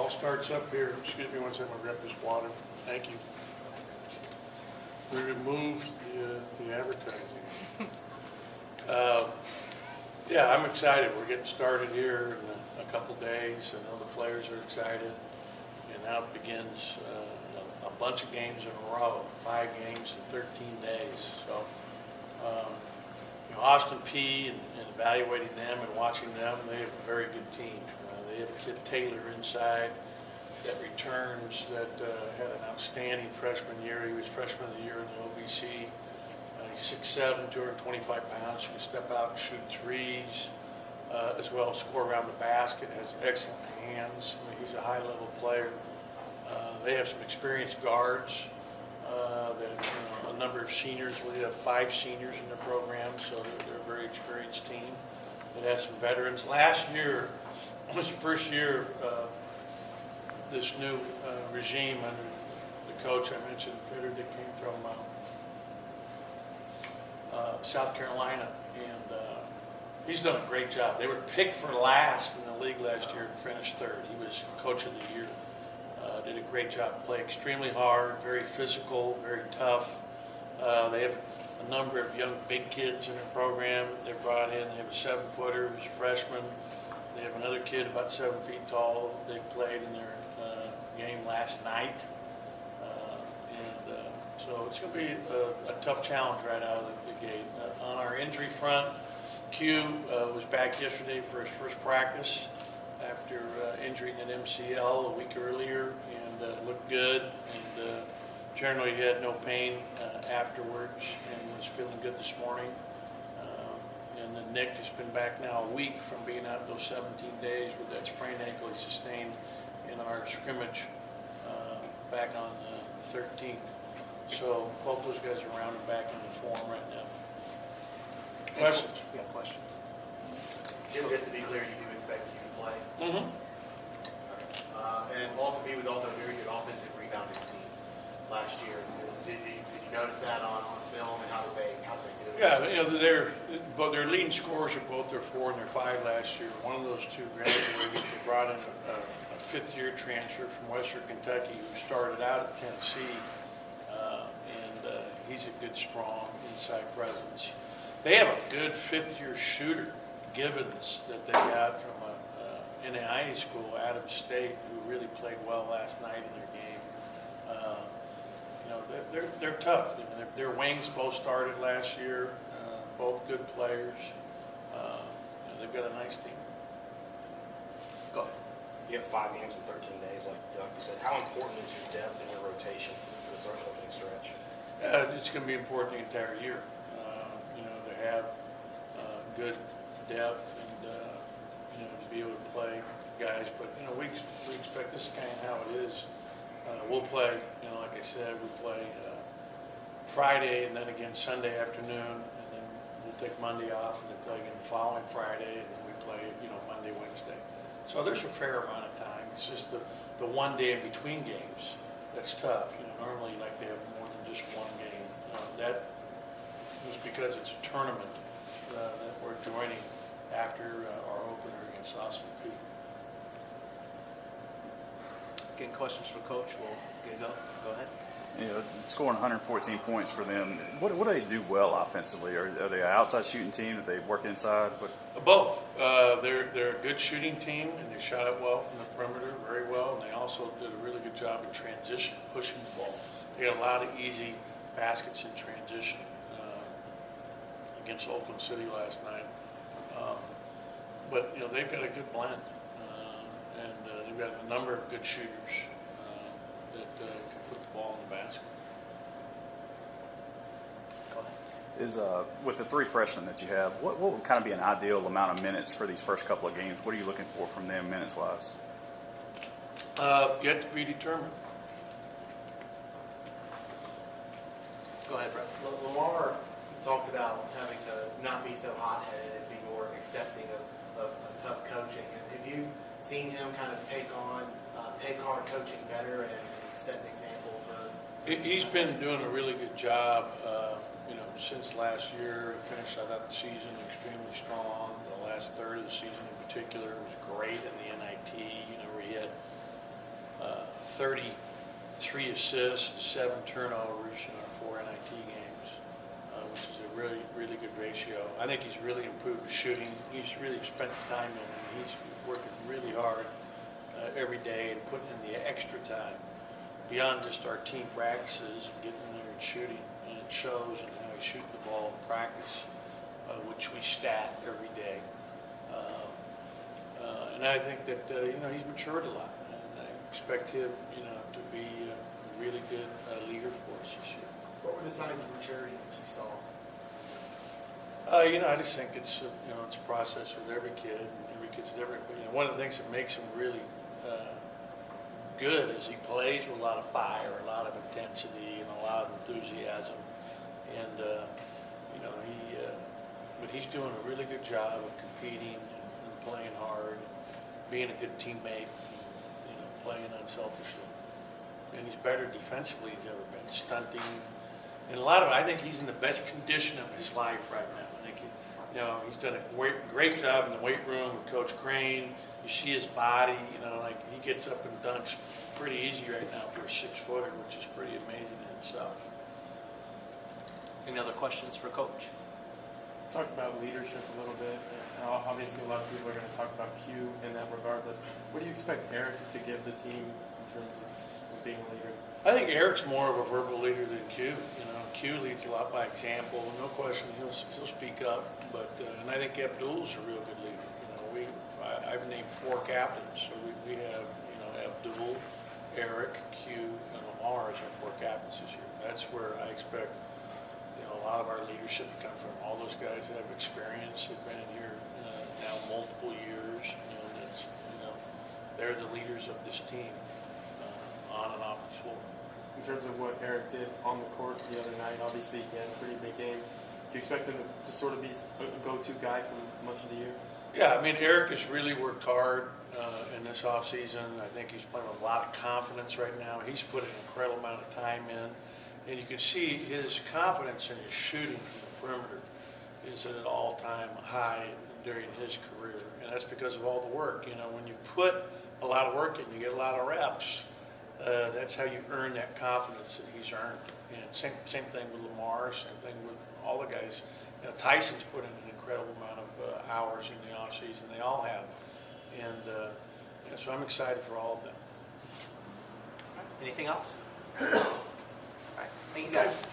ball starts up here. Excuse me one second, I'll grab this water. Thank you. We removed the advertising. Yeah, I'm excited. We're getting started here in a couple days. I know the players are excited. And now it begins a bunch of games in a row, 5 games in 13 days. So, Austin P and evaluating them and watching them, they have a very good team. They have a kid Taylor inside that returns that had an outstanding freshman year. He was freshman of the year in the OVC. He's 6'7", 225 pounds. He can step out and shoot threes, as well as score around the basket. Has excellent hands. I mean, he's a high-level player. They have some experienced guards. A number of seniors. We have 5 seniors in the program, so they're a very experienced team. It has some veterans. Last year was the first year of this new regime under the coach I mentioned, Peter, that came from South Carolina, and he's done a great job. They were picked for last in the league last year and finished 3rd. He was coach of the year. Did a great job. Play extremely hard, very physical, very tough. They have a number of young big kids in their program they brought in. They have a 7-footer who's a freshman. They have another kid about 7 feet tall. They played in their game last night. So it's going to be a tough challenge right out of the gate. On our injury front, Q was back yesterday for his first practice after injuring an MCL a week earlier, and looked good, and generally had no pain afterwards, and was feeling good this morning. And then Nick has been back now a week from being out those 17 days with that sprained ankle he sustained in our scrimmage back on the 13th. So both those guys are around and back in the form right now. Questions? Yeah, questions. Jim, just to be clear, you do expect you to play? Mm-hmm. And also, he was also a very good offensive rebounding team last year. Did you notice that on film, and how did they do it? Yeah, their leading scorers are both their 4 and their 5 last year. One of those 2 graduated. They brought in a 5th-year transfer from Western Kentucky who started out at Tennessee, and he's a good, strong inside presence. They have a good 5th-year shooter, Givens, that they got from a NAIA school, Adams State, who really played well last night in their game. They're tough. Their wings both started last year, both good players. They've got a nice team. Go ahead. You have 5 games in 13 days, like you said. How important is your depth and your rotation for this opening stretch? It's going to be important the entire year. To have good depth and to be able to play guys. But we expect this is kind of how it is. We'll play. Like I said, we play Friday and then again Sunday afternoon, and then we'll take Monday off and then play again the following Friday, and then we play Monday, Wednesday. So there's a fair amount of time. It's just the one day in between games that's tough. Normally you like to have more than just one game. That was because it's a tournament that we're joining after our opener against Austin Peay. Getting questions for Coach. We'll get it go. Go ahead. Scoring 114 points for them. What do they do well offensively? Are they an outside shooting team? Do they work inside? Both. They're a good shooting team, and they shot it well from the perimeter, very well. And they also did a really good job in transition, pushing the ball. They got a lot of easy baskets in transition against Oakland City last night. But they've got a good blend, and they've got a number of good shooters that can put the ball in the basket. Go ahead. Is with the 3 freshmen that you have, what would kind of be an ideal amount of minutes for these first couple of games? What are you looking for from them minutes-wise? Yet to be determined. Go ahead, Brett. Lamar talked about having to not be so hot-headed and be more accepting of tough coaching. Have you seen him kind of take on coaching better and set an example for? He's been doing a really good job, since last year. He finished, I thought, the season extremely strong. The last third of the season in particular was great in the NIT, where he had 33 assists, 7 turnovers in our 4 NIT games, which is a really, really good ratio. I think he's really improved his shooting. He's really spent the time in it. He's working really hard every day and putting in the extra time beyond just our team practices and getting in there and shooting. And it shows in how he's shooting the ball in practice, which we stat every day. And I think that, he's matured a lot. And I expect him, to be a really good leader for us this year. What were the signs of maturity that you saw? I just think it's it's a process with every kid. Every kid's different. But one of the things that makes him really good is he plays with a lot of fire, a lot of intensity, and a lot of enthusiasm. And but he's doing a really good job of competing and playing hard, being a good teammate, playing unselfishly. And he's better defensively than he's ever been, stunting. And I think he's in the best condition of his life right now. I think he's done a great job in the weight room with Coach Crane. You see his body, he gets up and dunks pretty easy right now for a 6-footer, which is pretty amazing in itself. Any other questions for Coach? Talked about leadership a little bit. Obviously, a lot of people are going to talk about Q in that regard, but what do you expect Eric to give the team in terms of being a leader? I think Eric's more of a verbal leader than Q. Q leads a lot by example. No question, he'll speak up. But and I think Abdul's a real good leader. I've named 4 captains, so we have Abdul, Eric, Q, and Lamar as our 4 captains this year. That's where I expect a lot of our leadership to come from. All those guys have experience. They've been in here now multiple years, and they're the leaders of this team on and off the floor. In terms of what Eric did on the court the other night, obviously, again, pretty big game. Do you expect him to sort of be a go-to guy for much of the year? Yeah, Eric has really worked hard in this offseason. I think he's playing with a lot of confidence right now. He's put an incredible amount of time in. And you can see his confidence in his shooting from the perimeter is at an all-time high during his career. And that's because of all the work. When you put a lot of work in, you get a lot of reps. That's how you earn that confidence that he's earned. And same thing with Lamar, same thing with all the guys. Tyson's put in an incredible amount of hours in the offseason. They all have. And so I'm excited for all of them. Anything else? All right. Thank you, guys.